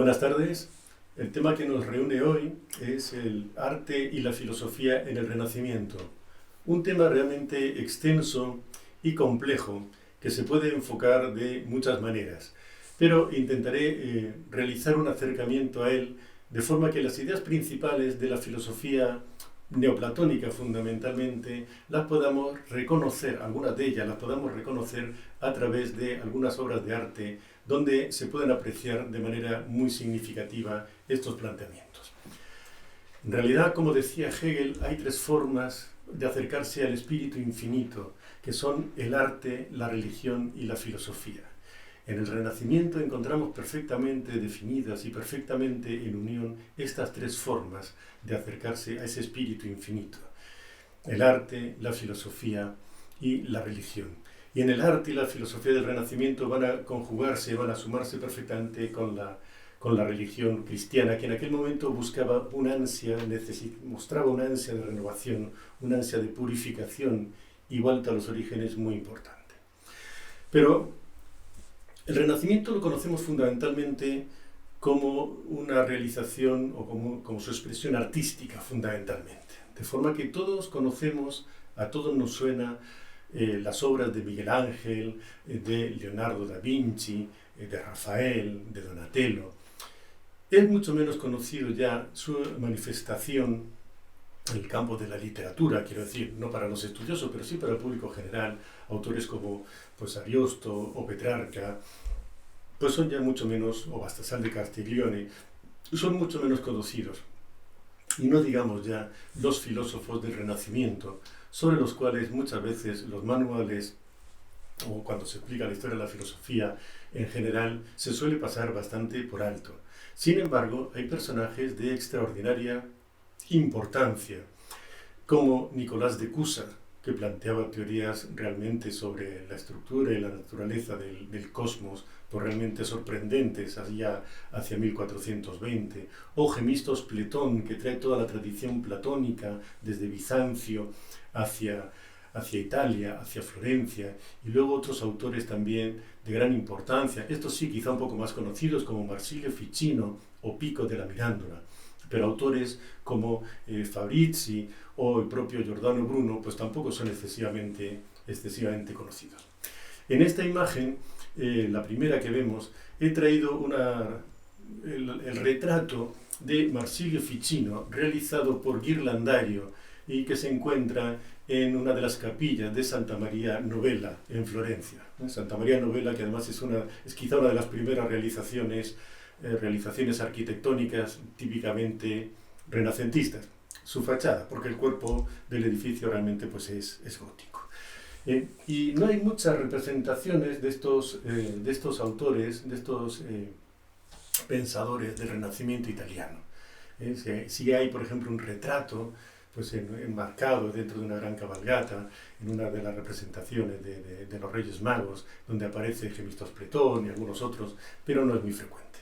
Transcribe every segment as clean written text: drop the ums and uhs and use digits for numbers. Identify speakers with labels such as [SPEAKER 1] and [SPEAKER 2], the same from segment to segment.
[SPEAKER 1] Buenas tardes. El tema que nos reúne hoy es el arte y la filosofía en el Renacimiento. Un tema realmente extenso y complejo que se puede enfocar de muchas maneras, pero intentaré realizar un acercamiento a él de forma que las ideas principales de la filosofía neoplatónica fundamentalmente las podamos reconocer, algunas de ellas las podamos reconocer a través de algunas obras de arte donde se pueden apreciar de manera muy significativa estos planteamientos. En realidad, como decía Hegel, hay tres formas de acercarse al espíritu infinito, que son el arte, la religión y la filosofía. En el Renacimiento encontramos perfectamente definidas y perfectamente en unión estas tres formas de acercarse a ese espíritu infinito: el arte, la filosofía y la religión. Y en el arte y la filosofía del Renacimiento van a conjugarse, van a sumarse perfectamente con la religión cristiana, que en aquel momento buscaba una ansia, mostraba una ansia de renovación, una ansia de purificación y vuelta a los orígenes muy importante. Pero el Renacimiento lo conocemos fundamentalmente como una realización o como su expresión artística fundamentalmente. De forma que todos conocemos, a todos nos suena las obras de Miguel Ángel, de Leonardo da Vinci, de Rafael, de Donatello. Es mucho menos conocido ya su manifestación en el campo de la literatura, quiero decir, no para los estudiosos, pero sí para el público general. Autores como Ariosto o Petrarca, pues son ya mucho menos, o Baltasar de Castiglione, son mucho menos conocidos. Y no digamos ya los filósofos del Renacimiento, sobre los cuales muchas veces los manuales, o cuando se explica la historia de la filosofía en general, se suele pasar bastante por alto. Sin embargo, hay personajes de extraordinaria importancia, como Nicolás de Cusa, que planteaba teorías realmente sobre la estructura y la naturaleza del cosmos, pues realmente sorprendentes, allá hacia 1420, o Gemistos Pletón, que trae toda la tradición platónica desde Bizancio hacia Italia, hacia Florencia, y luego otros autores también de gran importancia, estos sí quizá un poco más conocidos, como Marsilio Ficino o Pico de la Mirandola, pero autores como Fabrizi o el propio Giordano Bruno, pues tampoco son excesivamente conocidos. En esta imagen, la primera que vemos, he traído el retrato de Marsilio Ficino, realizado por Ghirlandaio, y que se encuentra en una de las capillas de Santa María Novella, en Florencia. Santa María Novella, que además es quizá una de las primeras realizaciones arquitectónicas típicamente renacentistas. Su fachada, porque el cuerpo del edificio realmente pues es gótico. Y no hay muchas representaciones de estos autores, de estos pensadores del Renacimiento italiano. Sí hay, por ejemplo, un retrato pues enmarcado dentro de una gran cabalgata, en una de las representaciones de los Reyes Magos, donde aparece Gemistos Pletón y algunos otros, pero no es muy frecuente.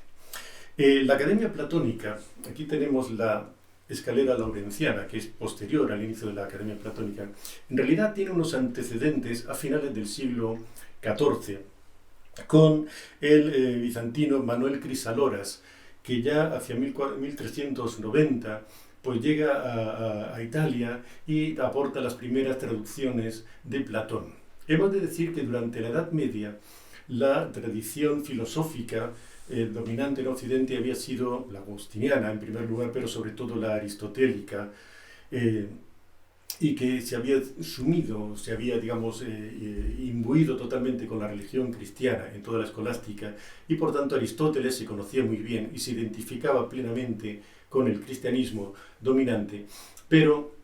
[SPEAKER 1] La Academia Platónica, aquí tenemos la escalera laurenciana, que es posterior al inicio de la Academia Platónica, en realidad tiene unos antecedentes a finales del siglo XIV, con el bizantino Manuel Crisaloras, que ya hacia 1390 pues llega a Italia y aporta las primeras traducciones de Platón. Hemos de decir que durante la Edad Media la tradición filosófica dominante en Occidente había sido la agustiniana en primer lugar, pero sobre todo la aristotélica, y que se había sumido, se había, imbuido totalmente con la religión cristiana en toda la escolástica, y por tanto Aristóteles se conocía muy bien y se identificaba plenamente con el cristianismo dominante, pero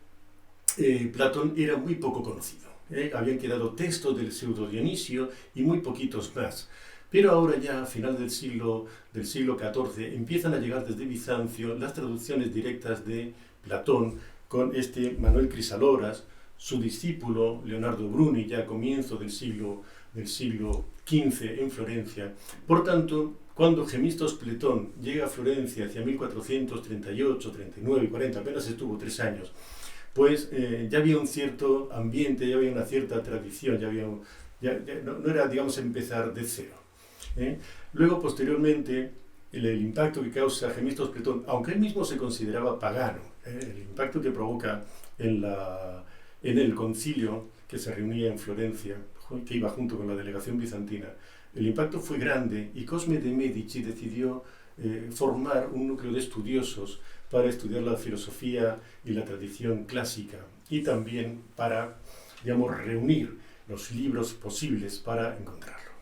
[SPEAKER 1] Platón era muy poco conocido. Habían quedado textos del Pseudo Dionisio y muy poquitos más. Pero ahora ya, a final del siglo XIV, empiezan a llegar desde Bizancio las traducciones directas de Platón, con Manuel Crisaloras, su discípulo Leonardo Bruni, ya a comienzo del siglo XV en Florencia. Por tanto, cuando Gemistos Pletón llega a Florencia hacia 1438, 39 y 40, apenas estuvo 3 años, pues ya había un cierto ambiente, ya había una cierta tradición, no era, empezar de cero. Luego, posteriormente, el impacto que causa Gemistos Platón, aunque él mismo se consideraba pagano, el impacto que provoca en el concilio que se reunía en Florencia, que iba junto con la delegación bizantina, el impacto fue grande y Cosme de Medici decidió formar un núcleo de estudiosos para estudiar la filosofía y la tradición clásica y también para, digamos, reunir los libros posibles para encontrarlo.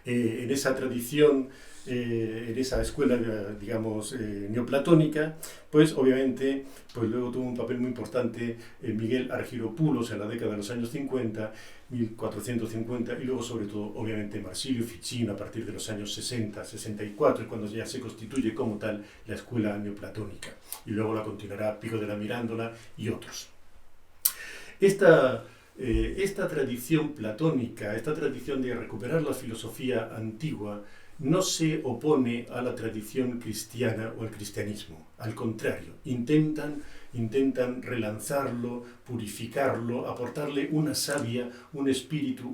[SPEAKER 1] En esa tradición, en esa escuela, digamos, neoplatónica, pues obviamente, pues luego tuvo un papel muy importante Miguel Argyropoulos en la década de los años 50, 1450, y luego sobre todo, obviamente, Marsilio Ficino a partir de los años 60, 64, cuando ya se constituye como tal la escuela neoplatónica, y luego la continuará Pico de la Mirandola y otros. Esta tradición platónica, esta tradición de recuperar la filosofía antigua, no se opone a la tradición cristiana o al cristianismo. Al contrario, intentan relanzarlo, purificarlo, aportarle una savia, un espíritu,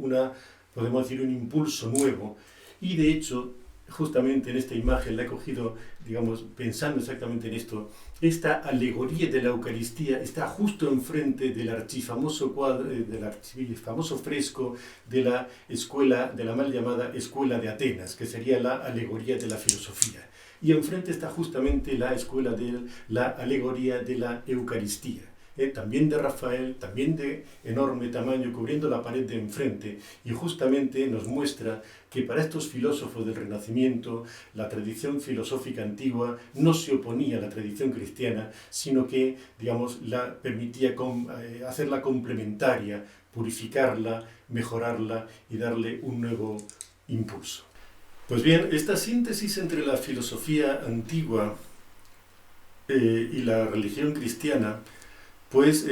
[SPEAKER 1] podemos decir, un impulso nuevo. Y de hecho, justamente en esta imagen la he cogido, digamos, pensando exactamente en esto. Esta alegoría de la Eucaristía está justo enfrente del archifamoso fresco de la escuela, de la mal llamada Escuela de Atenas, que sería la alegoría de la filosofía. Y enfrente está justamente la escuela de la alegoría de la Eucaristía. También de Rafael, también de enorme tamaño, cubriendo la pared de enfrente, y justamente nos muestra que para estos filósofos del Renacimiento la tradición filosófica antigua no se oponía a la tradición cristiana, sino que, digamos, la permitía hacerla complementaria, purificarla, mejorarla y darle un nuevo impulso. Pues bien, esta síntesis entre la filosofía antigua y la religión cristiana pues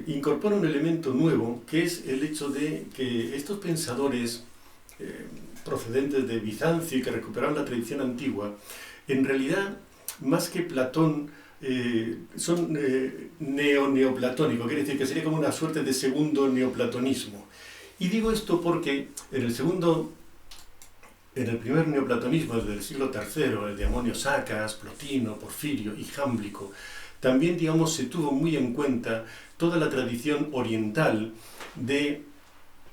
[SPEAKER 1] incorpora un elemento nuevo, que es el hecho de que estos pensadores procedentes de Bizancio y que recuperaron la tradición antigua, en realidad, más que Platón, son neoplatónicos, quiere decir que sería como una suerte de segundo neoplatonismo. Y digo esto porque en el primer neoplatonismo, desde el siglo III, el de Amonio Sacas, Plotino, Porfirio y Jámblico, también, digamos, se tuvo muy en cuenta toda la tradición oriental de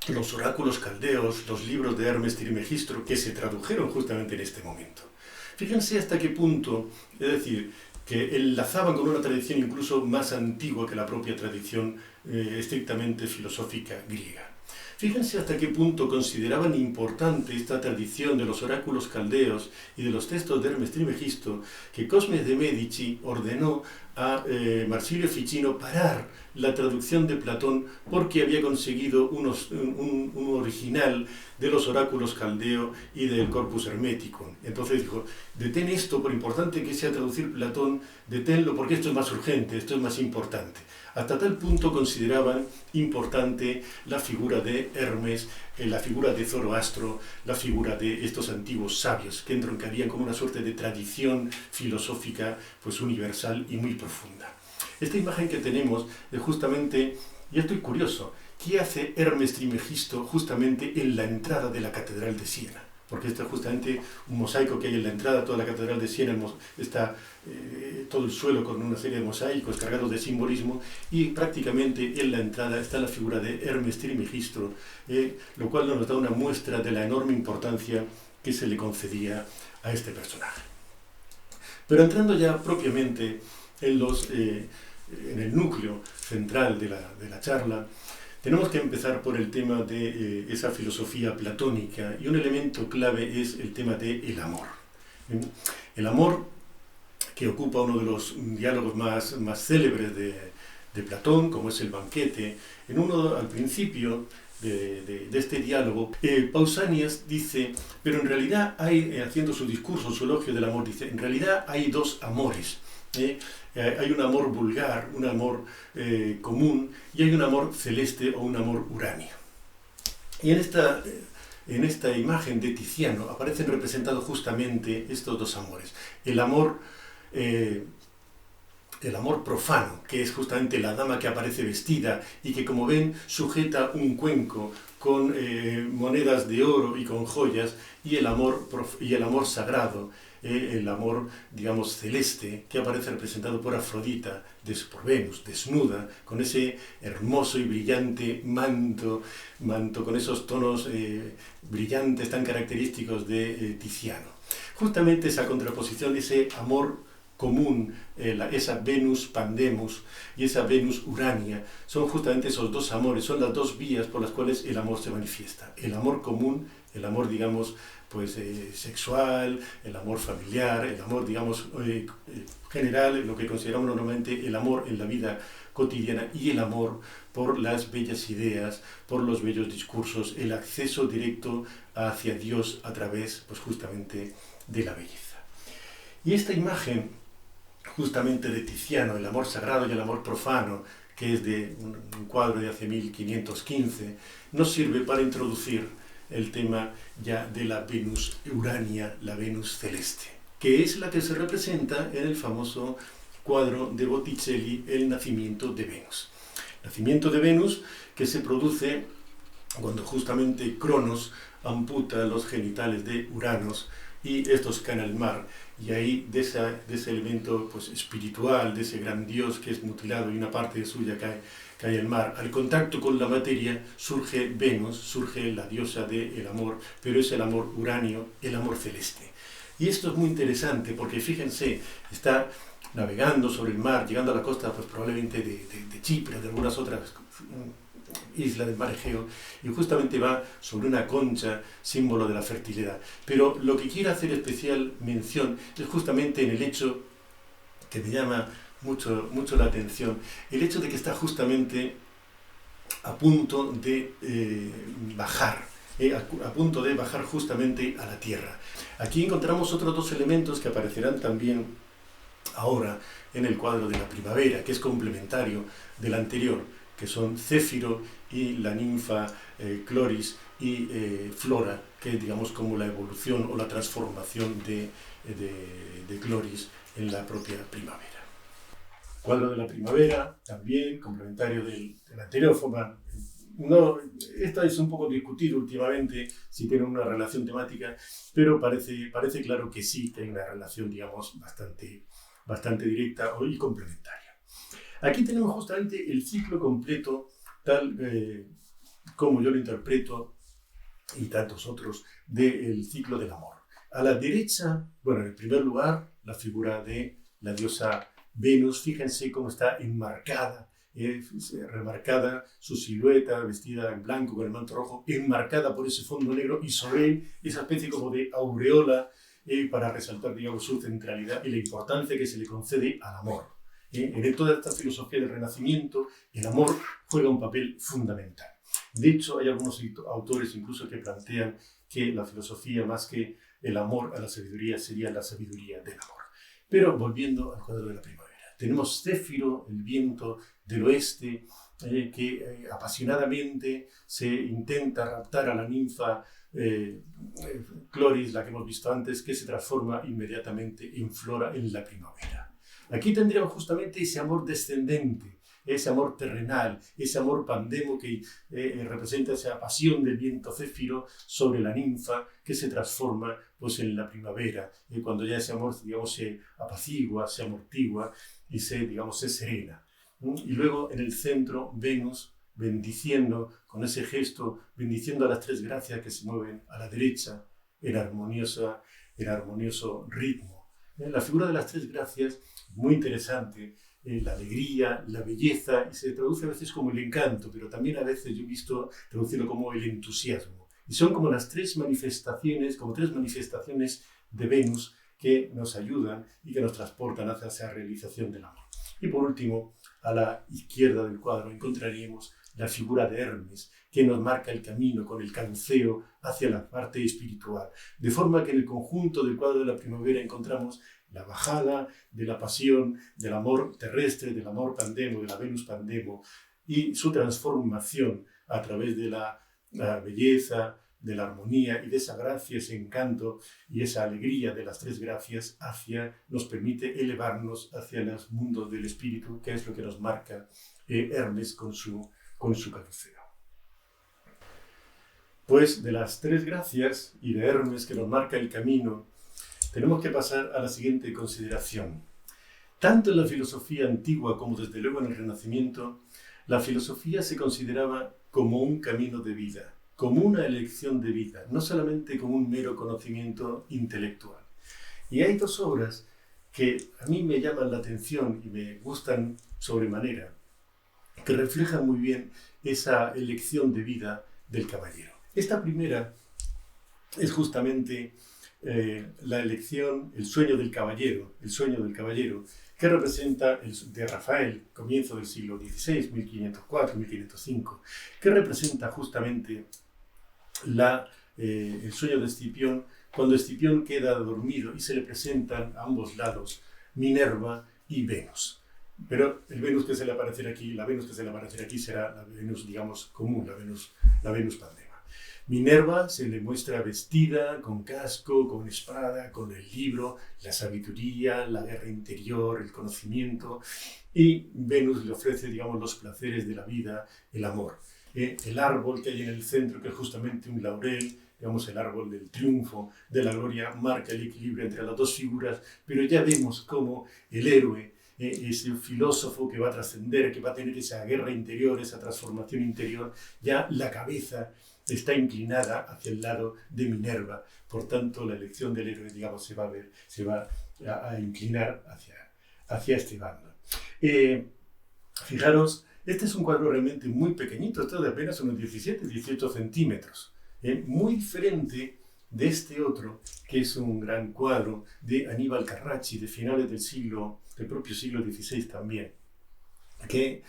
[SPEAKER 1] los oráculos caldeos, los libros de Hermes Trismegisto, que se tradujeron justamente en este momento. Fíjense hasta qué punto, es decir, que enlazaban con una tradición incluso más antigua que la propia tradición estrictamente filosófica griega. Fíjense hasta qué punto consideraban importante esta tradición de los oráculos caldeos y de los textos de Hermes Trismegisto, que Cosme de Medici ordenó a Marsilio Ficino parar la traducción de Platón porque había conseguido un original de los oráculos caldeo y del Corpus Hermeticum. Entonces dijo, detén esto, por importante que sea traducir Platón, deténlo porque esto es más urgente, esto es más importante. Hasta tal punto consideraban importante la figura de Hermes, la figura de Zoroastro, la figura de estos antiguos sabios que entroncarían como una suerte de tradición filosófica pues universal y muy profunda. Esta imagen que tenemos es justamente, y esto es curioso, ¿qué hace Hermes Trismegisto justamente en la entrada de la Catedral de Siena? Porque este es justamente un mosaico que hay en la entrada de toda la Catedral de Siena, está todo el suelo con una serie de mosaicos cargados de simbolismo, y prácticamente en la entrada está la figura de Hermes Trismegisto, lo cual nos da una muestra de la enorme importancia que se le concedía a este personaje. Pero entrando ya propiamente en el núcleo central de la charla, tenemos que empezar por el tema de esa filosofía platónica, y un elemento clave es el tema del amor. El amor, que ocupa uno de los diálogos más célebres de Platón, como es el banquete. Al principio de este diálogo, Pausanias dice, pero en realidad hay, haciendo su discurso, su elogio del amor, dice, en realidad hay dos amores. Hay un amor vulgar, un amor común, y hay un amor celeste o un amor uranio. Y en esta imagen de Tiziano aparecen representados justamente estos dos amores. El amor profano, que es justamente la dama que aparece vestida y que, como ven, sujeta un cuenco con monedas de oro y con joyas, y el amor sagrado, el amor, digamos, celeste, que aparece representado por Afrodita, por Venus, desnuda, con ese hermoso y brillante manto con esos tonos brillantes tan característicos de Tiziano. Justamente esa contraposición de ese amor común, esa Venus Pandemus y esa Venus Urania, son justamente esos dos amores, son las dos vías por las cuales el amor se manifiesta. El amor común, el amor, digamos, pues sexual, el amor familiar, el amor, digamos, general, lo que consideramos normalmente el amor en la vida cotidiana, y el amor por las bellas ideas, por los bellos discursos, el acceso directo hacia Dios a través, pues justamente, de la belleza. Y esta imagen, justamente de Tiziano, el amor sagrado y el amor profano, que es de un cuadro de hace 1515, nos sirve para introducir el tema ya de la Venus Urania, la Venus celeste, que es la que se representa en el famoso cuadro de Botticelli, El nacimiento de Venus. Nacimiento de Venus que se produce cuando justamente Cronos amputa los genitales de Uranos y estos caen al mar, y ahí de ese elemento pues, espiritual, de ese gran dios que es mutilado y una parte de suya cae al mar. Al contacto con la materia surge Venus, surge la diosa del amor, pero es el amor uranio, el amor celeste. Y esto es muy interesante porque fíjense, está navegando sobre el mar, llegando a la costa pues probablemente de Chipre, de algunas otras islas del mar Egeo, y justamente va sobre una concha, símbolo de la fertilidad. Pero lo que quiero hacer especial mención es justamente en el hecho que me llama mucho la atención, el hecho de que está justamente a punto de bajar, a punto de bajar justamente a la tierra. Aquí encontramos otros dos elementos que aparecerán también ahora en el cuadro de la primavera, que es complementario del anterior, que son Céfiro y la ninfa Cloris y Flora, que es, digamos, como la evolución o la transformación de Cloris en la propia primavera. Cuadro de la primavera, también complementario del anterior, no, esto es un poco discutido últimamente si tiene una relación temática, pero parece claro que sí tiene una relación, digamos, bastante directa y complementaria. Aquí tenemos justamente el ciclo completo, tal como yo lo interpreto, y tantos otros, del ciclo del amor. A la derecha, bueno, en el primer lugar, la figura de la diosa Venus. Fíjense cómo está enmarcada, remarcada su silueta, vestida en blanco con el manto rojo, enmarcada por ese fondo negro, y sobre él esa especie como de aureola para resaltar, digamos, su centralidad y la importancia que se le concede al amor. En toda esta filosofía del Renacimiento, el amor juega un papel fundamental. De hecho, hay algunos autores incluso que plantean que la filosofía, más que el amor a la sabiduría, sería la sabiduría del amor. Pero volviendo al cuadro de la primavera, tenemos Céfiro, el viento del oeste, que apasionadamente se intenta raptar a la ninfa Cloris, la que hemos visto antes, que se transforma inmediatamente en Flora en la primavera. Aquí tendríamos justamente ese amor descendente, ese amor terrenal, ese amor pandemo que representa esa pasión del viento Céfiro sobre la ninfa que se transforma pues, en la primavera, cuando ya ese amor, digamos, se apacigua, se amortigua y se serena. Y luego en el centro, Venus bendiciendo, con ese gesto, bendiciendo a las tres gracias que se mueven a la derecha en armonioso ritmo. La figura de las tres gracias, muy interesante, la alegría, la belleza, y se traduce a veces como el encanto, pero también a veces yo he visto traducirlo como el entusiasmo. Y son como tres manifestaciones de Venus que nos ayudan y que nos transportan hacia esa realización del amor. Y por último, a la izquierda del cuadro encontraríamos la figura de Hermes, que nos marca el camino con el caduceo hacia la parte espiritual. De forma que en el conjunto del cuadro de la primavera encontramos la bajada de la pasión, del amor terrestre, del amor pandemo, de la Venus pandemo, y su transformación a través de la belleza, de la armonía y de esa gracia, ese encanto y esa alegría de las tres gracias nos permite elevarnos hacia los mundos del espíritu, que es lo que nos marca Hermes con su caduceo. Pues de las tres gracias y de Hermes, que nos marca el camino, tenemos que pasar a la siguiente consideración. Tanto en la filosofía antigua como desde luego en el Renacimiento, la filosofía se consideraba como un camino de vida, como una elección de vida, no solamente como un mero conocimiento intelectual. Y hay dos obras que a mí me llaman la atención y me gustan sobremanera, que reflejan muy bien esa elección de vida del caballero. Esta primera es justamente la elección, el sueño del caballero, que representa de Rafael, comienzo del siglo XVI, 1504-1505, que representa justamente el sueño de Escipión, cuando Escipión queda dormido y se le presentan a ambos lados Minerva y Venus. Pero el Venus que se le aparecerá aquí, la Venus que se le aparecerá aquí será la Venus, digamos, común, la Venus Pandema. Minerva se le muestra vestida, con casco, con espada, con el libro, la sabiduría, la guerra interior, el conocimiento, y Venus le ofrece, digamos, los placeres de la vida, el amor. El árbol que hay en el centro, que es justamente un laurel, digamos, el árbol del triunfo, de la gloria, marca el equilibrio entre las dos figuras, pero ya vemos cómo el héroe, ese filósofo que va a trascender, que va a tener esa guerra interior, esa transformación interior, ya la cabeza está inclinada hacia el lado de Minerva. Por tanto, la elección del héroe, digamos, se va a inclinar hacia este bando. Fijaros, este es un cuadro realmente muy pequeñito, esto de apenas unos 17-18 centímetros, muy diferente de este otro, que es un gran cuadro de Aníbal Carracci, de finales del propio siglo XVI también, que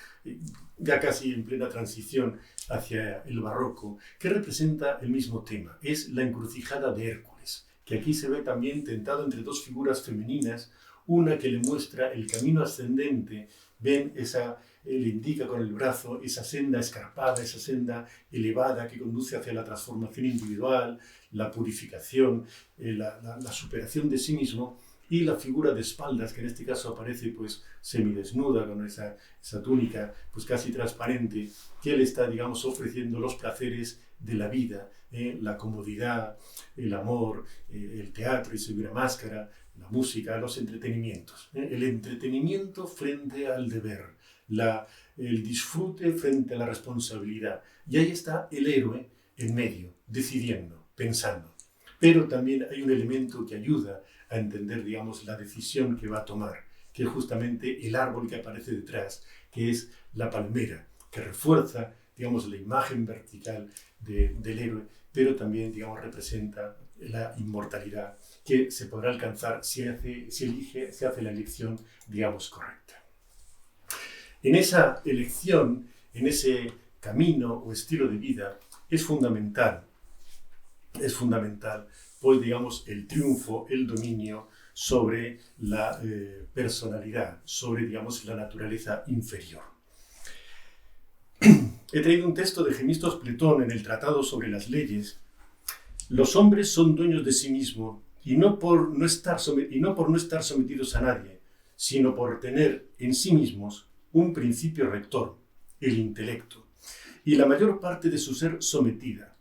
[SPEAKER 1] ya casi en plena transición hacia el barroco, que representa el mismo tema, es la encrucijada de Hércules, que aquí se ve también tentado entre dos figuras femeninas, una que le muestra el camino ascendente, ven le indica con el brazo esa senda escarpada, esa senda elevada que conduce hacia la transformación individual, la purificación, la superación de sí mismo, y la figura de espaldas, que en este caso aparece pues semidesnuda, con esa túnica pues casi transparente, que le está, digamos, ofreciendo los placeres de la vida, la comodidad, el amor, el teatro y su gran máscara, la música, los entretenimientos. El entretenimiento frente al deber, el disfrute frente a la responsabilidad. Y ahí está el héroe en medio, decidiendo, pensando. Pero también hay un elemento que ayuda a entender, digamos, la decisión que va a tomar, que es justamente el árbol que aparece detrás, que es la palmera, que refuerza, digamos, la imagen vertical del héroe, pero también, digamos, representa la inmortalidad que se podrá alcanzar se hace la elección, digamos, correcta. En esa elección, en ese camino o estilo de vida, es fundamental, pues, digamos, el triunfo, el dominio sobre la personalidad, sobre, digamos, la naturaleza inferior. He traído un texto de Gemistos Pletón en el Tratado sobre las Leyes. Los hombres son dueños de sí mismos, y no por no estar sometidos a nadie, sino por tener en sí mismos un principio rector, el intelecto, y la mayor parte de su ser sometida,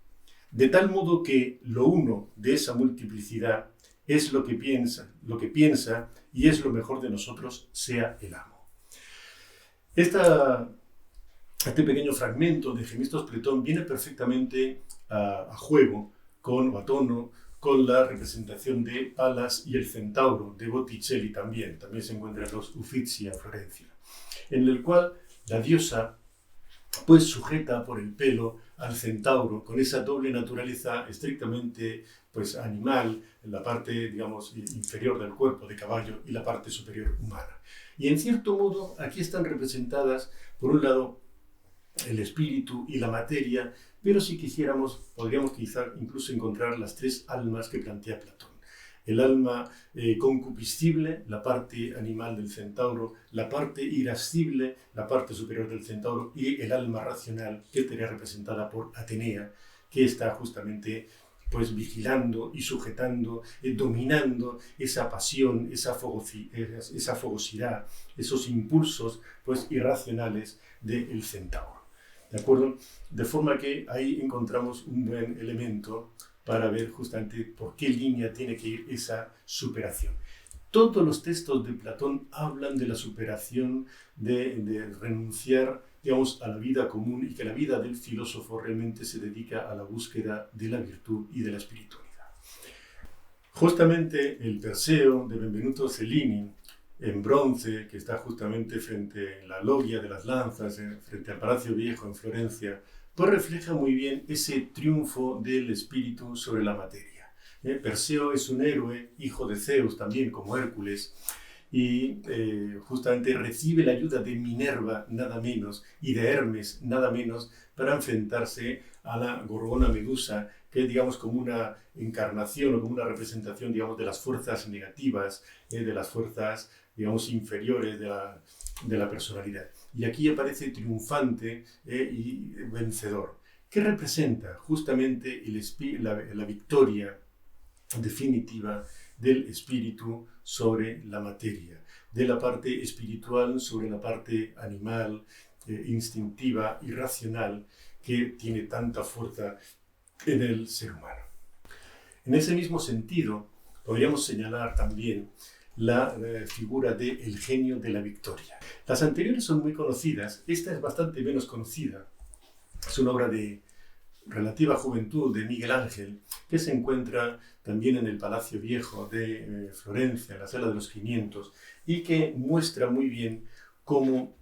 [SPEAKER 1] de tal modo que lo uno de esa multiplicidad es lo que piensa y es lo mejor de nosotros, sea el amo. Este pequeño fragmento de Gemistos Pletón viene perfectamente a juego o a tono con la representación de Palas y el Centauro de Botticelli también se encuentra en los Uffizi a Florencia, en el cual la diosa pues sujeta por el pelo al centauro con esa doble naturaleza estrictamente pues animal, en la parte, digamos, inferior del cuerpo de caballo y la parte superior humana. Y en cierto modo aquí están representadas, por un lado, el espíritu y la materia, pero si quisiéramos, podríamos quizá incluso encontrar las tres almas que plantea Platón. El alma concupiscible, la parte animal del centauro, la parte irascible, la parte superior del centauro, y el alma racional, que estaría representada por Atenea, que está justamente pues vigilando y sujetando, dominando esa pasión, esa fogosidad, esos impulsos pues irracionales del centauro. ¿De acuerdo? De forma que ahí encontramos un buen elemento para ver justamente por qué línea tiene que ir esa superación. Todos los textos de Platón hablan de la superación, de renunciar, digamos, a la vida común, y que la vida del filósofo realmente se dedica a la búsqueda de la virtud y de la espiritualidad. Justamente el Perseo de Benvenuto Cellini, en bronce, que está justamente frente a la loggia de las lanzas, frente al Palacio Viejo en Florencia, pues refleja muy bien ese triunfo del espíritu sobre la materia. Perseo es un héroe, hijo de Zeus también, como Hércules, y justamente recibe la ayuda de Minerva, nada menos, y de Hermes, nada menos, para enfrentarse a la Gorgona Medusa, que es, digamos, como una encarnación o como una representación, digamos, de las fuerzas negativas, de las fuerzas, digamos, inferiores de la personalidad. Y aquí aparece triunfante y vencedor. ¿Qué representa? Justamente la victoria definitiva del espíritu sobre la materia, de la parte espiritual sobre la parte animal, instintiva y racional, que tiene tanta fuerza en el ser humano. En ese mismo sentido, podríamos señalar también la figura del genio de la victoria. Las anteriores son muy conocidas, esta es bastante menos conocida. Es una obra de relativa juventud de Miguel Ángel, que se encuentra también en el Palacio Viejo de Florencia, en la Sala de los 500, y que muestra muy bien cómo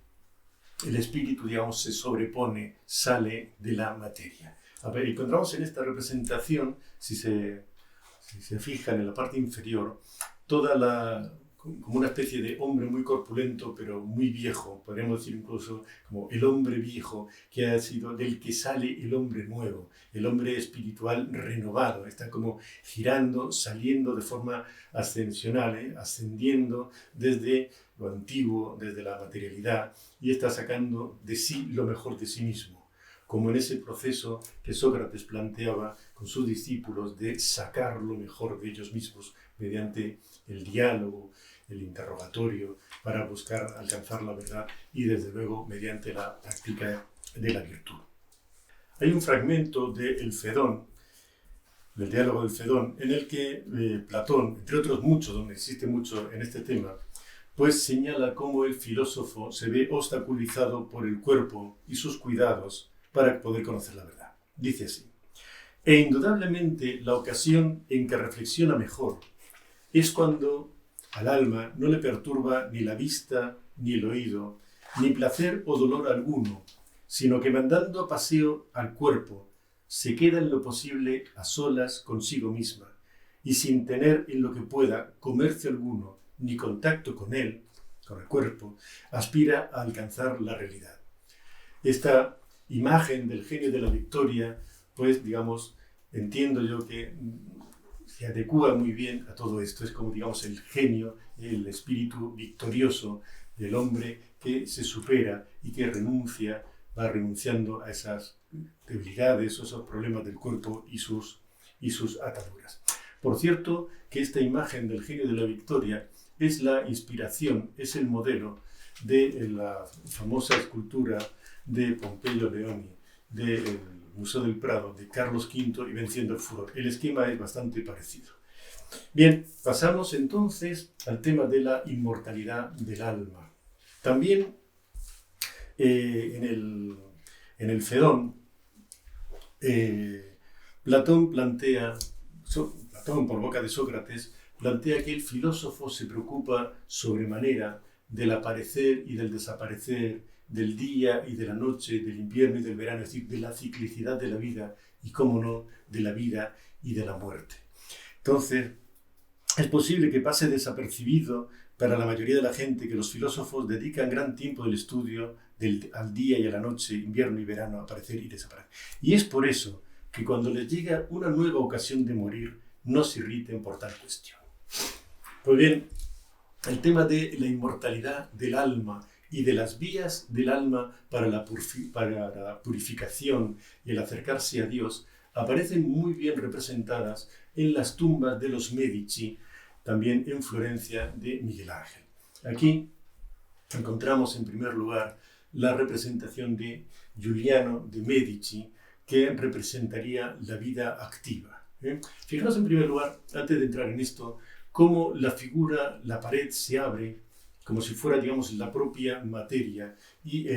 [SPEAKER 1] el espíritu, digamos, se sobrepone, sale de la materia. A ver, encontramos en esta representación, si se fijan en la parte inferior, como una especie de hombre muy corpulento, pero muy viejo, podríamos decir incluso como el hombre viejo, que ha sido del que sale el hombre nuevo, el hombre espiritual renovado, está como girando, saliendo de forma ascensional, ascendiendo desde lo antiguo, desde la materialidad, y está sacando de sí lo mejor de sí mismo, como en ese proceso que Sócrates planteaba con sus discípulos de sacar lo mejor de ellos mismos mediante el diálogo, el interrogatorio, para buscar alcanzar la verdad, y desde luego mediante la práctica de la virtud. Hay un fragmento del Fedón, del diálogo del Fedón, en el que Platón, entre otros muchos, donde existe mucho en este tema, pues señala cómo el filósofo se ve obstaculizado por el cuerpo y sus cuidados para poder conocer la verdad. Dice así: e indudablemente la ocasión en que reflexiona mejor es cuando al alma no le perturba ni la vista ni el oído, ni placer o dolor alguno, sino que mandando paseo al cuerpo, se queda en lo posible a solas consigo misma, y sin tener en lo que pueda comercio alguno, ni contacto con él, con el cuerpo, aspira a alcanzar la realidad. Esta imagen del genio de la victoria, pues, digamos, entiendo yo que se adecua muy bien a todo esto. Es como, digamos, el genio, el espíritu victorioso del hombre que se supera y que va renunciando a esas debilidades, a esos problemas del cuerpo y sus ataduras. Por cierto, que esta imagen del genio de la victoria es la inspiración, es el modelo de la famosa escultura de Pompeyo Leoni, del Museo del Prado, de Carlos V y Venciendo el Furor. El esquema es bastante parecido. Bien, pasamos entonces al tema de la inmortalidad del alma. También en el Fedón, Platón por boca de Sócrates, plantea que el filósofo se preocupa sobremanera del aparecer y del desaparecer, del día y de la noche, del invierno y del verano, es decir, de la ciclicidad de la vida y, cómo no, de la vida y de la muerte. Entonces, es posible que pase desapercibido para la mayoría de la gente que los filósofos dedican gran tiempo del estudio al día y a la noche, invierno y verano, a aparecer y desaparecer. Y es por eso que cuando les llega una nueva ocasión de morir, no se irriten por tal cuestión. Pues bien, el tema de la inmortalidad del alma y de las vías del alma para la purificación y el acercarse a Dios aparecen muy bien representadas en las tumbas de los Medici, también en Florencia, de Miguel Ángel. Aquí encontramos en primer lugar la representación de Giuliano de Medici, que representaría la vida activa. Fijaos en primer lugar, antes de entrar en esto, cómo la figura, la pared se abre como si fuera, digamos, la propia materia y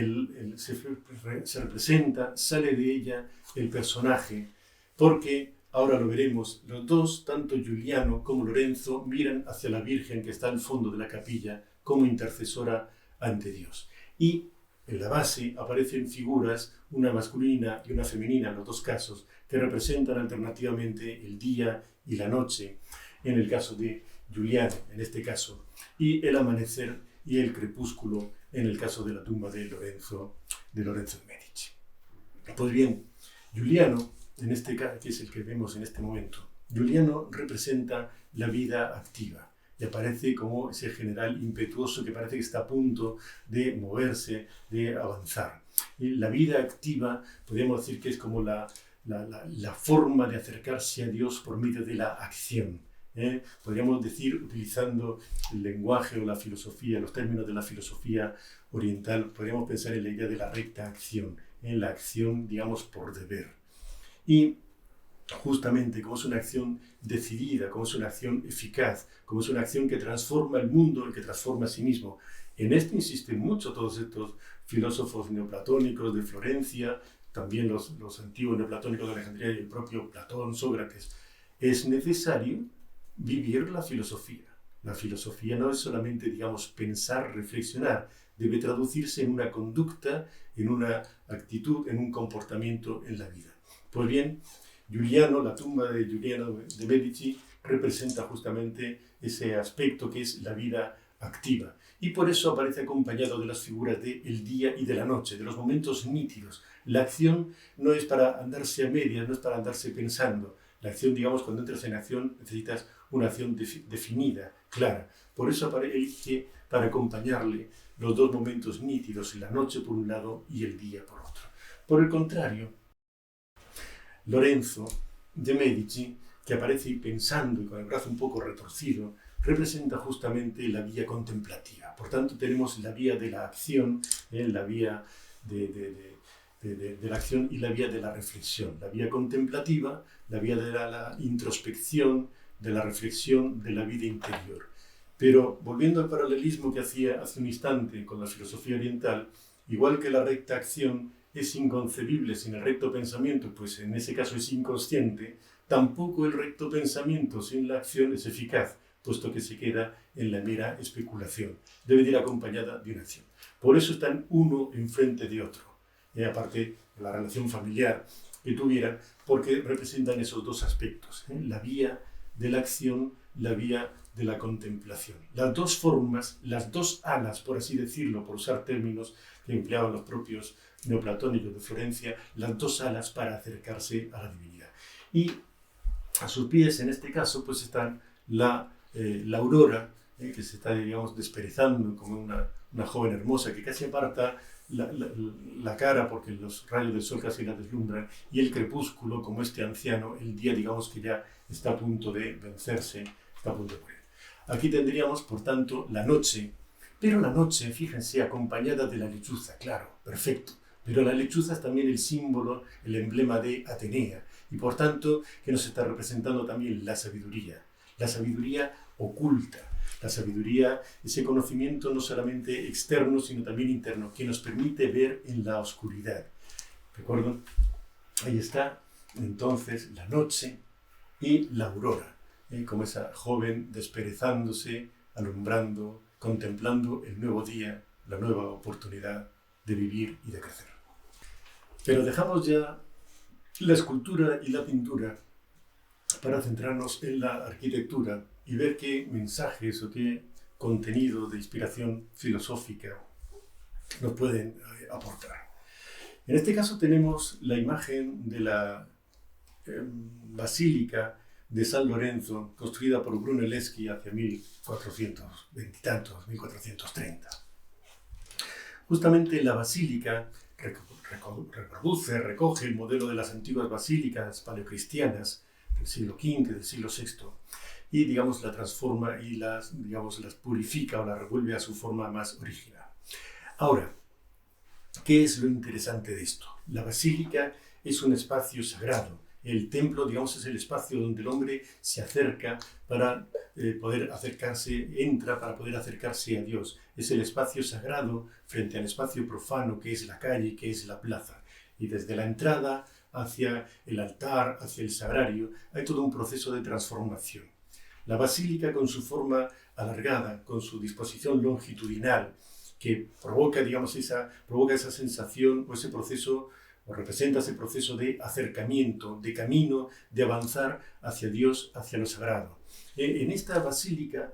[SPEAKER 1] se representa, sale de ella el personaje, porque, ahora lo veremos, los dos, tanto Giuliano como Lorenzo, miran hacia la Virgen que está al fondo de la capilla como intercesora ante Dios. Y en la base aparecen figuras, una masculina y una femenina en los dos casos, que representan alternativamente el día y la noche, en el caso de Giuliano, en este caso, y el amanecer y el crepúsculo, en el caso de la tumba de Lorenzo de Medici. Pues bien, Giuliano, en este caso, que es el que vemos en este momento, Giuliano representa la vida activa y aparece como ese general impetuoso que parece que está a punto de moverse, de avanzar. Y la vida activa, podríamos decir que es como la forma de acercarse a Dios por medio de la acción. Podríamos decir, utilizando el lenguaje o la filosofía, los términos de la filosofía oriental, podríamos pensar en la idea de la recta acción, en la acción, digamos, por deber. Y justamente como es una acción decidida, como es una acción eficaz, como es una acción que transforma el mundo y que transforma a sí mismo. En esto insisten mucho todos estos filósofos neoplatónicos de Florencia, también los antiguos neoplatónicos de Alejandría y el propio Platón, Sócrates. Es necesario vivir la filosofía. La filosofía no es solamente, digamos, pensar, reflexionar, debe traducirse en una conducta, en una actitud, en un comportamiento en la vida. Pues bien, Giuliano, la tumba de Giuliano de Medici, representa justamente ese aspecto que es la vida activa. Y por eso aparece acompañado de las figuras del día y de la noche, de los momentos nítidos. La acción no es para andarse a medias, no es para andarse pensando. La acción, digamos, cuando entras en acción necesitas una acción definida, clara. Por eso elige para acompañarle los dos momentos nítidos, la noche por un lado y el día por otro. Por el contrario, Lorenzo de Medici, que aparece pensando y con el brazo un poco retorcido, representa justamente la vía contemplativa. Por tanto, tenemos la vía de la acción, la vía de la acción y la vía de la reflexión. La vía contemplativa, la vía de la introspección, de la reflexión de la vida interior. Pero volviendo al paralelismo que hacía hace un instante con la filosofía oriental, igual que la recta acción es inconcebible sin el recto pensamiento, pues en ese caso es inconsciente, tampoco el recto pensamiento sin la acción es eficaz, puesto que se queda en la mera especulación. Debe ir acompañada de una acción. Por eso están uno enfrente de otro. Aparte de la relación familiar que tuvieran, porque representan esos dos aspectos, la vía de la acción, la vía de la contemplación. Las dos formas, las dos alas, por así decirlo, por usar términos que empleaban los propios neoplatónicos de Florencia, las dos alas para acercarse a la divinidad. Y a sus pies, en este caso, pues están la aurora, que se está, digamos, desperezando como una joven hermosa que casi aparta la cara porque los rayos del sol casi la deslumbran, y el crepúsculo como este anciano, el día, digamos, que ya está a punto de vencerse, está a punto de morir. Aquí tendríamos, por tanto, la noche, pero la noche, fíjense, acompañada de la lechuza, claro, perfecto, pero la lechuza es también el símbolo, el emblema de Atenea, y por tanto que nos está representando también la sabiduría oculta, la sabiduría, ese conocimiento no solamente externo, sino también interno, que nos permite ver en la oscuridad. ¿Recuerdan? Ahí está, entonces, la noche y la aurora, como esa joven desperezándose, alumbrando, contemplando el nuevo día, la nueva oportunidad de vivir y de crecer. Pero dejamos ya la escultura y la pintura para centrarnos en la arquitectura y ver qué mensajes o qué contenido de inspiración filosófica nos pueden aportar. En este caso tenemos la imagen de la Basílica de San Lorenzo, construida por Brunelleschi hacia 1420 y tantos, 1430. Justamente la basílica recoge el modelo de las antiguas basílicas paleocristianas del siglo V, del siglo VI, y, digamos, la transforma y las purifica o la revuelve a su forma más original. Ahora, ¿qué es lo interesante de esto? La basílica es un espacio sagrado El templo, digamos, es el espacio donde el hombre se acerca para poder acercarse, entra para poder acercarse a Dios. Es el espacio sagrado frente al espacio profano que es la calle, que es la plaza. Y desde la entrada hacia el altar, hacia el sagrario, hay todo un proceso de transformación. La basílica, con su forma alargada, con su disposición longitudinal, que provoca, digamos, provoca esa sensación o ese proceso, o representa ese proceso de acercamiento, de camino, de avanzar hacia Dios, hacia lo sagrado. En esta basílica,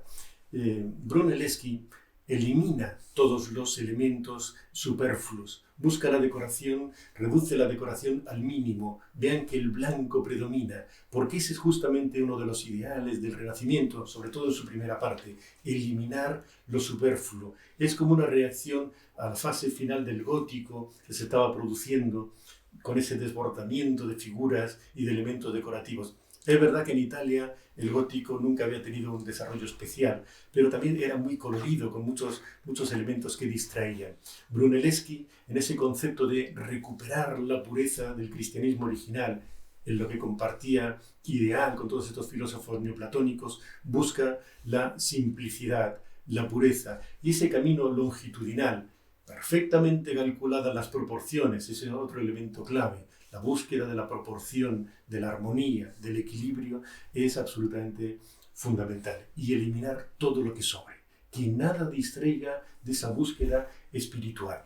[SPEAKER 1] Brunelleschi elimina todos los elementos superfluos, busca la decoración, reduce la decoración al mínimo. Vean que el blanco predomina, porque ese es justamente uno de los ideales del Renacimiento, sobre todo en su primera parte, eliminar lo superfluo. Es como una reacción a la fase final del gótico que se estaba produciendo con ese desbordamiento de figuras y de elementos decorativos. Es verdad que en Italia el gótico nunca había tenido un desarrollo especial, pero también era muy colorido, con muchos elementos que distraían. Brunelleschi, en ese concepto de recuperar la pureza del cristianismo original, en lo que compartía ideal con todos estos filósofos neoplatónicos, busca la simplicidad, la pureza, y ese camino longitudinal, perfectamente calculadas las proporciones, ese es otro elemento clave. La búsqueda de la proporción, de la armonía, del equilibrio es absolutamente fundamental. Y eliminar todo lo que sobre. Que nada distraiga de esa búsqueda espiritual.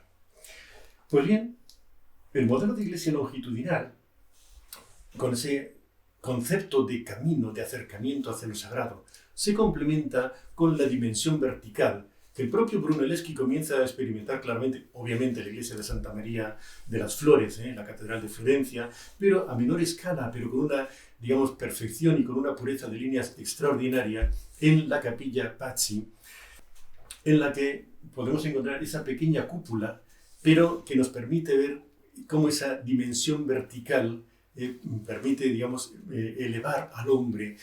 [SPEAKER 1] Pues bien, el modelo de iglesia longitudinal, con ese concepto de camino, de acercamiento hacia lo sagrado, se complementa con la dimensión vertical que el propio Brunelleschi comienza a experimentar claramente, obviamente la iglesia de Santa María de las Flores, la catedral de Florencia, pero a menor escala, pero con una, digamos, perfección y con una pureza de líneas extraordinaria en la capilla Pazzi, en la que podemos encontrar esa pequeña cúpula, pero que nos permite ver cómo esa dimensión vertical permite, digamos, elevar al hombre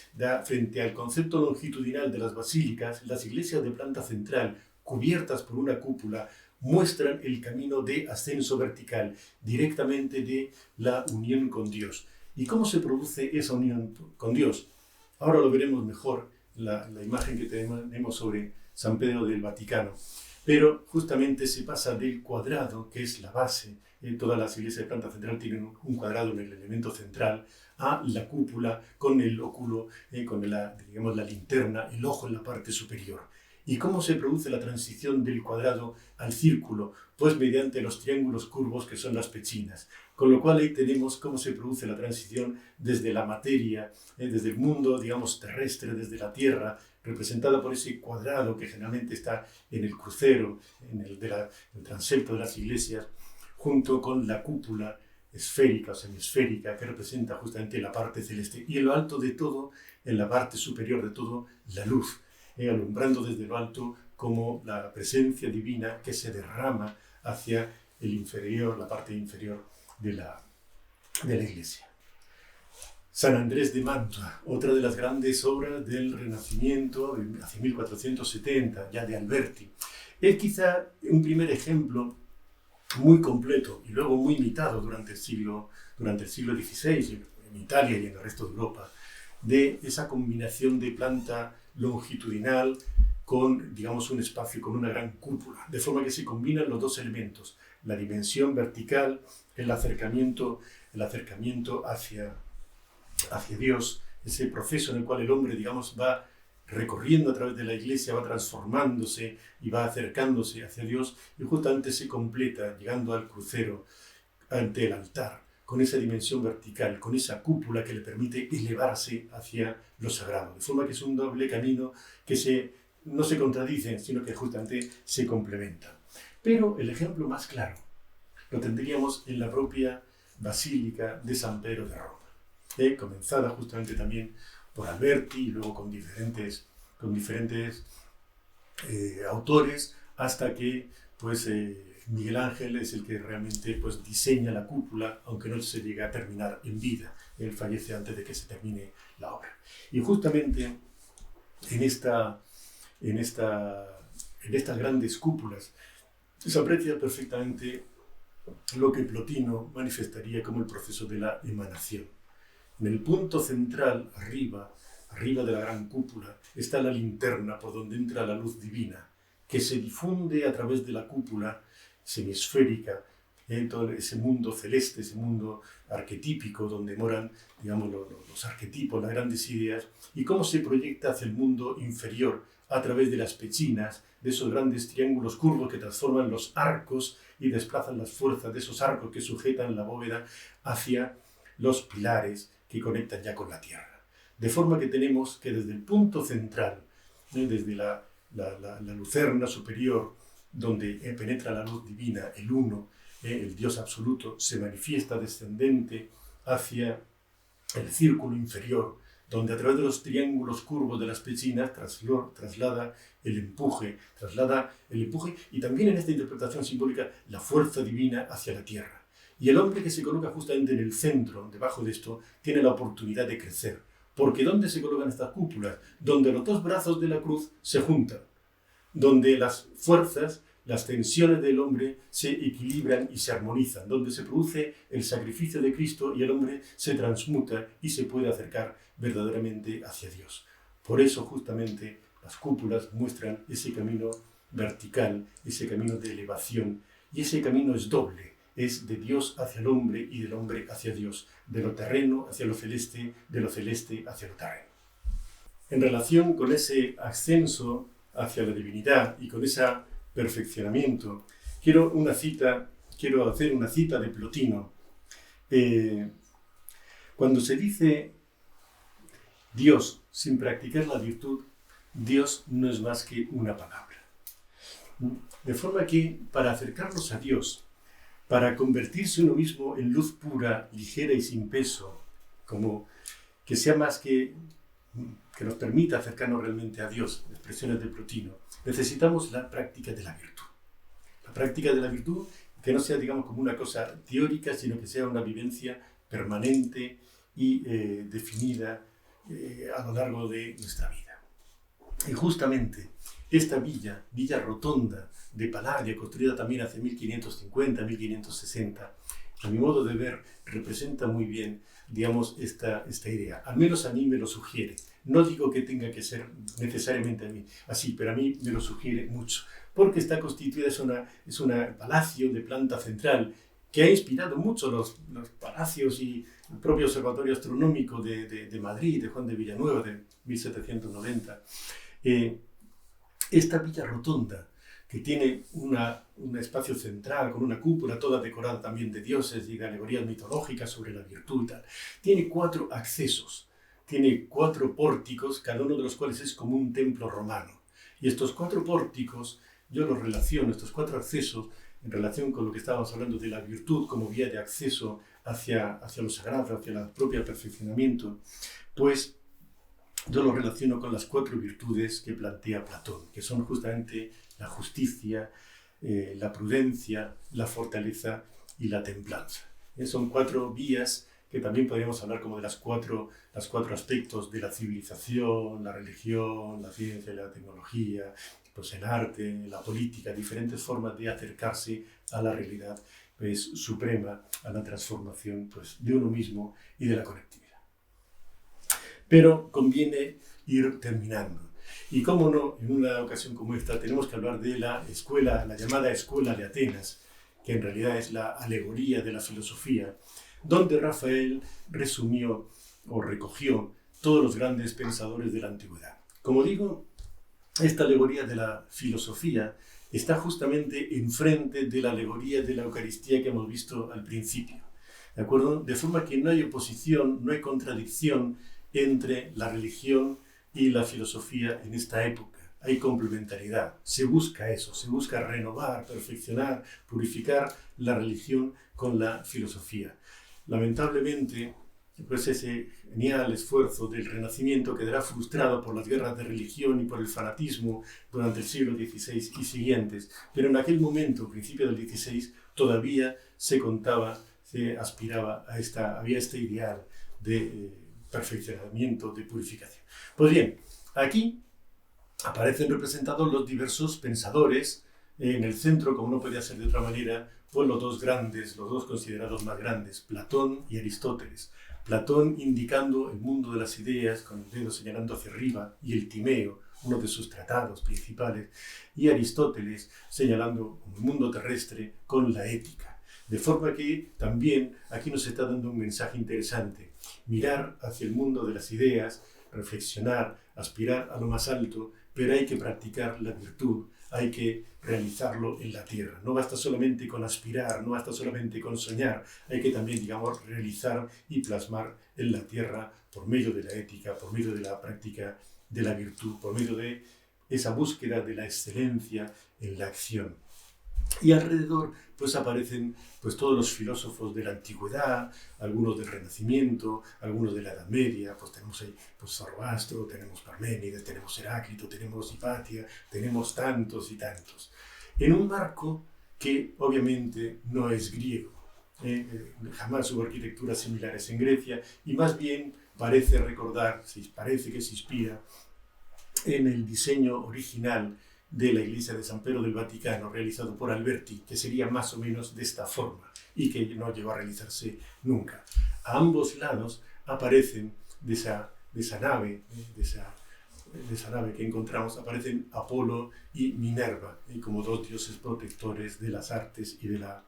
[SPEAKER 1] frente al concepto longitudinal de las basílicas. Las iglesias de planta central, cubiertas por una cúpula, muestran el camino de ascenso vertical, directamente de la unión con Dios. ¿Y cómo se produce esa unión con Dios? Ahora lo veremos mejor, la imagen que tenemos sobre San Pedro del Vaticano. Pero justamente se pasa del cuadrado, que es la base, todas las iglesias de planta central tienen un cuadrado en el elemento central, a la cúpula con el óculo, con la linterna, el ojo en la parte superior. ¿Y cómo se produce la transición del cuadrado al círculo? Pues mediante los triángulos curvos que son las pechinas. Con lo cual ahí tenemos cómo se produce la transición desde la materia, desde el mundo, digamos, terrestre, desde la tierra, representada por ese cuadrado que generalmente está en el crucero, en el transepto de las iglesias, junto con la cúpula esférica o semisférica que representa justamente la parte celeste. Y en lo alto de todo, en la parte superior de todo, la luz, alumbrando desde lo alto como la presencia divina que se derrama hacia el inferior, la parte inferior de la iglesia. San Andrés de Mantua, otra de las grandes obras del Renacimiento, hacia 1470, ya de Alberti. Es quizá un primer ejemplo muy completo y luego muy imitado durante el siglo XVI en Italia y en el resto de Europa, de esa combinación de planta longitudinal con, digamos, un espacio con una gran cúpula, de forma que se combinan los dos elementos, la dimensión vertical, el acercamiento hacia Dios, ese proceso en el cual el hombre, digamos, va recorriendo a través de la iglesia, va transformándose y va acercándose hacia Dios, y justamente se completa llegando al crucero ante el altar, con esa dimensión vertical, con esa cúpula que le permite elevarse hacia lo sagrado. De forma que es un doble camino que no se contradicen, sino que justamente se complementan. Pero el ejemplo más claro lo tendríamos en la propia Basílica de San Pedro de Roma, comenzada justamente también por Alberti y luego con diferentes autores, hasta que pues, Miguel Ángel es el que realmente pues, diseña la cúpula, aunque no se llega a terminar en vida. Él fallece antes de que se termine la obra. Y justamente en estas grandes cúpulas se aprecia perfectamente lo que Plotino manifestaría como el proceso de la emanación. En el punto central, arriba de la gran cúpula, está la linterna por donde entra la luz divina, que se difunde a través de la cúpula semisférica, todo ese mundo celeste, ese mundo arquetípico donde moran, digamos, los arquetipos, las grandes ideas, y cómo se proyecta hacia el mundo inferior a través de las pechinas, de esos grandes triángulos curvos que transforman los arcos y desplazan las fuerzas de esos arcos que sujetan la bóveda hacia los pilares que conectan ya con la tierra. De forma que tenemos que desde el punto central, desde la lucerna superior, donde penetra la luz divina, el Uno, el Dios absoluto, se manifiesta descendente hacia el círculo inferior, donde a través de los triángulos curvos de las pechinas traslada el empuje y también en esta interpretación simbólica la fuerza divina hacia la tierra. Y el hombre que se coloca justamente en el centro, debajo de esto, tiene la oportunidad de crecer. Porque ¿dónde se colocan estas cúpulas? Donde los dos brazos de la cruz se juntan, donde las fuerzas, las tensiones del hombre se equilibran y se armonizan, donde se produce el sacrificio de Cristo y el hombre se transmuta y se puede acercar verdaderamente hacia Dios. Por eso justamente las cúpulas muestran ese camino vertical, ese camino de elevación, y ese camino es doble. Es de Dios hacia el hombre y del hombre hacia Dios, de lo terreno hacia lo celeste, de lo celeste hacia lo terreno. En relación con ese ascenso hacia la divinidad y con ese perfeccionamiento, quiero hacer una cita de Plotino. Cuando se dice Dios sin practicar la virtud, Dios no es más que una palabra. De forma que para acercarnos a Dios, para convertirse uno mismo en luz pura, ligera y sin peso, como que sea más que nos permita acercarnos realmente a Dios, expresiones de Plotino, necesitamos la práctica de la virtud. La práctica de la virtud que no sea, digamos, como una cosa teórica, sino que sea una vivencia permanente y definida a lo largo de nuestra vida. Y justamente esta villa rotonda de Palladio, construida también hacia 1550-1560, a mi modo de ver, representa muy bien, digamos, esta idea. Al menos a mí me lo sugiere. No digo que tenga que ser necesariamente a mí así, pero a mí me lo sugiere mucho, porque está constituida, es un palacio de planta central que ha inspirado mucho los palacios y el propio Observatorio Astronómico de Madrid, de Juan de Villanueva, de 1790. Esta villa rotonda, que tiene un espacio central con una cúpula toda decorada también de dioses y de alegorías mitológicas sobre la virtud y tal, tiene 4 accesos, tiene 4 pórticos, cada uno de los cuales es como un templo romano. Y estos 4 pórticos, yo los relaciono, estos 4 accesos, en relación con lo que estábamos hablando de la virtud como vía de acceso hacia lo sagrado, hacia el propio perfeccionamiento, pues yo lo relaciono con las 4 virtudes que plantea Platón, que son justamente la justicia, la prudencia, la fortaleza y la templanza. Son 4 vías que también podríamos hablar como de las cuatro aspectos de la civilización, la religión, la ciencia y la tecnología, pues el arte, la política, diferentes formas de acercarse a la realidad pues, suprema, a la transformación pues, de uno mismo y de la colectividad. Pero conviene ir terminando. Y cómo no, en una ocasión como esta tenemos que hablar de la escuela, la llamada Escuela de Atenas, que en realidad es la alegoría de la filosofía, donde Rafael resumió o recogió todos los grandes pensadores de la antigüedad. Como digo, esta alegoría de la filosofía está justamente enfrente de la alegoría de la Eucaristía que hemos visto al principio. ¿De acuerdo? De forma que no hay oposición, no hay contradicción entre la religión y la filosofía en esta época. Hay complementariedad. Se busca eso, se busca renovar, perfeccionar, purificar la religión con la filosofía. Lamentablemente, pues ese genial esfuerzo del Renacimiento quedará frustrado por las guerras de religión y por el fanatismo durante el siglo XVI y siguientes. Pero en aquel momento, principio del XVI, todavía se aspiraba había este ideal de perfeccionamiento, de purificación. Pues bien, aquí aparecen representados los diversos pensadores, en el centro, como no podía ser de otra manera, pues los dos considerados más grandes, Platón y Aristóteles. Platón indicando el mundo de las ideas con el dedo señalando hacia arriba y el Timeo, uno de sus tratados principales, y Aristóteles señalando el mundo terrestre con la ética. De forma que también aquí nos está dando un mensaje interesante. Mirar hacia el mundo de las ideas, reflexionar, aspirar a lo más alto, pero hay que practicar la virtud, hay que realizarlo en la tierra. No basta solamente con aspirar, no basta solamente con soñar, hay que también, digamos, realizar y plasmar en la tierra por medio de la ética, por medio de la práctica de la virtud, por medio de esa búsqueda de la excelencia en la acción. Y alrededor pues aparecen pues todos los filósofos de la antigüedad, algunos del Renacimiento, algunos de la Edad Media, pues tenemos ahí pues Zoroastro, tenemos Parménides, tenemos Heráclito, tenemos Hipatia, tenemos tantos y tantos. En un marco que obviamente no es griego. Jamás hubo arquitecturas similares en Grecia y más bien parece parece que se inspira en el diseño original de la iglesia de San Pedro del Vaticano, realizado por Alberti, que sería más o menos de esta forma y que no llegó a realizarse nunca. A ambos lados aparecen de esa nave que encontramos, aparecen Apolo y Minerva, como dos dioses protectores de las artes y de la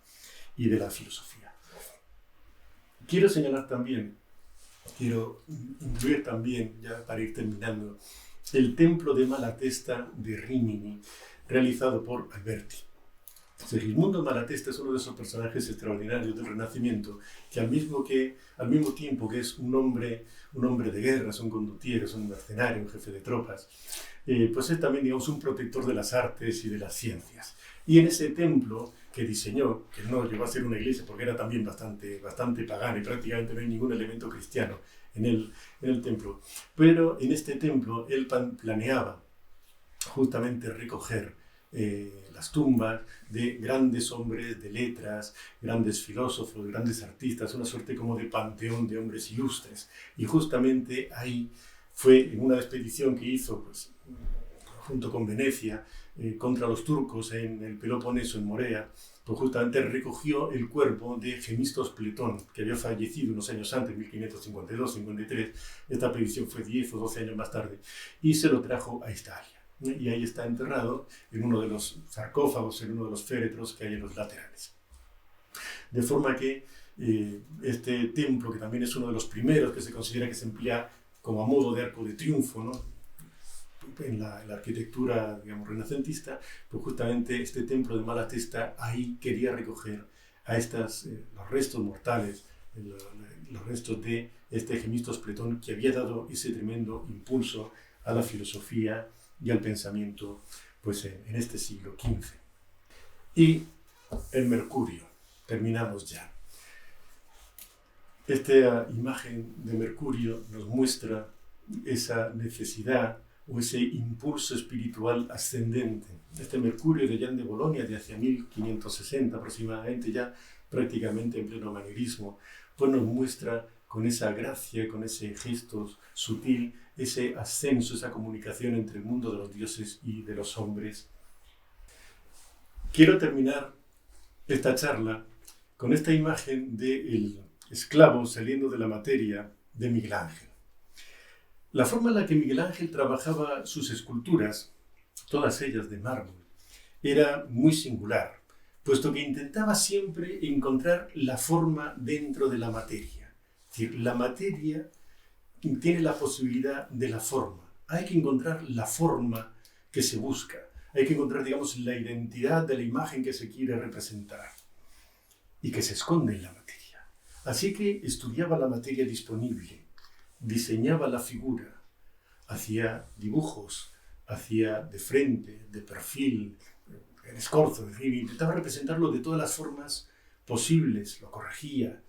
[SPEAKER 1] filosofía. Quiero incluir también, ya para ir terminando, el templo de Malatesta de Rímini, realizado por Alberti. Segismundo Malatesta es uno de esos personajes extraordinarios del Renacimiento, que al mismo tiempo que es un hombre de guerra, es un condottiero, es un mercenario, un jefe de tropas, pues es también, digamos, un protector de las artes y de las ciencias. Y en ese templo que diseñó, que no llegó a ser una iglesia porque era también bastante pagana y prácticamente no hay ningún elemento cristiano en el templo, pero en este templo él planeaba justamente recoger las tumbas de grandes hombres de letras, grandes filósofos, grandes artistas, una suerte como de panteón de hombres ilustres. Y justamente ahí fue en una expedición que hizo pues, junto con Venecia contra los turcos en el Peloponeso, en Morea, pues justamente recogió el cuerpo de Gemistos Pletón, que había fallecido unos años antes, 1552-53. Esta expedición fue 10 o 12 años más tarde, y se lo trajo a Italia. Y ahí está enterrado en uno de los sarcófagos, en uno de los féretros que hay en los laterales. De forma que este templo, que también es uno de los primeros que se considera que se emplea como a modo de arco de triunfo, ¿no?, en la arquitectura, digamos, renacentista, pues justamente este templo de Malatesta ahí quería recoger a los restos mortales, los restos de este Gemistos Pletón, que había dado ese tremendo impulso a la filosofía y al pensamiento pues en este siglo XV. Y el Mercurio, terminamos ya. Esta imagen de Mercurio nos muestra esa necesidad o ese impulso espiritual ascendente. Este Mercurio de Jan de Bolonia, de hacia 1560 aproximadamente, ya prácticamente en pleno manierismo, pues nos muestra con esa gracia, con ese gesto sutil, ese ascenso, esa comunicación entre el mundo de los dioses y de los hombres. Quiero terminar esta charla con esta imagen del esclavo saliendo de la materia de Miguel Ángel. La forma en la que Miguel Ángel trabajaba sus esculturas, todas ellas de mármol, era muy singular, puesto que intentaba siempre encontrar la forma dentro de la materia. Es decir, la materia tiene la posibilidad de la forma. Hay que encontrar la forma que se busca. Hay que encontrar, digamos, la identidad de la imagen que se quiere representar y que se esconde en la materia. Así que estudiaba la materia disponible, diseñaba la figura, hacía dibujos, hacía de frente, de perfil, en escorzo, intentaba representarlo de todas las formas posibles, lo corregía,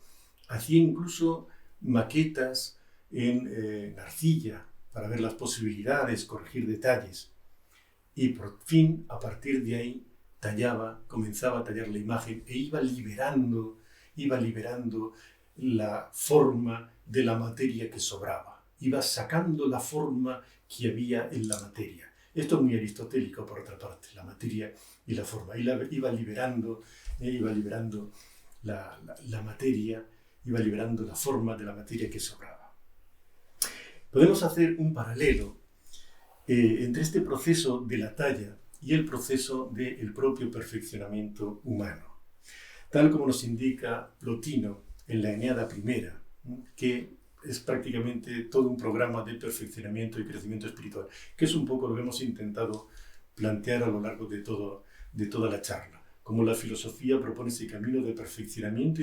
[SPEAKER 1] hacía incluso maquetas en arcilla para ver las posibilidades, corregir detalles, y por fin, a partir de ahí, comenzaba a tallar la imagen e iba liberando la forma de la materia que sobraba, iba sacando la forma que había en la materia. Esto es muy aristotélico, por otra parte, la materia y la forma. Iba liberando la materia iba liberando la forma de la materia que sobraba. Podemos hacer un paralelo entre este proceso de la talla y el proceso del propio perfeccionamiento humano, tal como nos indica Plotino en la Eneada I, que es prácticamente todo un programa de perfeccionamiento y crecimiento espiritual, que es un poco lo que hemos intentado plantear a lo largo de toda la charla, como la filosofía propone ese camino de perfeccionamiento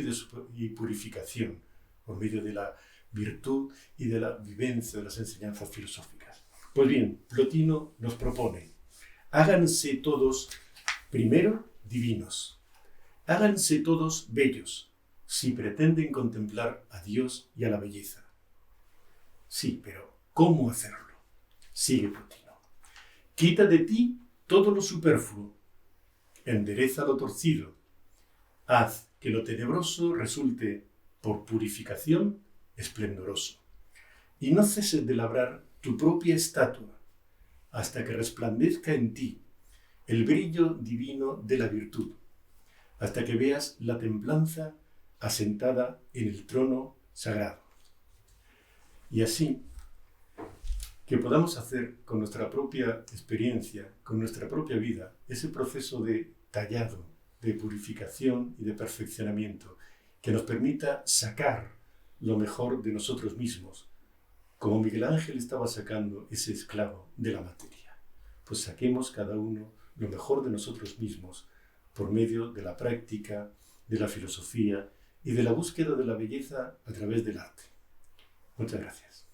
[SPEAKER 1] y purificación por medio de la virtud y de la vivencia de las enseñanzas filosóficas. Pues bien, Plotino nos propone: háganse todos, primero, divinos. Háganse todos bellos, si pretenden contemplar a Dios y a la belleza. Sí, pero ¿cómo hacerlo? Sigue Plotino. Quita de ti todo lo superfluo, endereza lo torcido, haz que lo tenebroso resulte, por purificación, esplendoroso. Y no ceses de labrar tu propia estatua, hasta que resplandezca en ti el brillo divino de la virtud, hasta que veas la templanza asentada en el trono sagrado. Y así, que podamos hacer con nuestra propia experiencia, con nuestra propia vida, ese proceso de tallado, de purificación y de perfeccionamiento, que nos permita sacar lo mejor de nosotros mismos, como Miguel Ángel estaba sacando ese esclavo de la materia. Pues saquemos cada uno lo mejor de nosotros mismos por medio de la práctica, de la filosofía y de la búsqueda de la belleza a través del arte. Muchas gracias.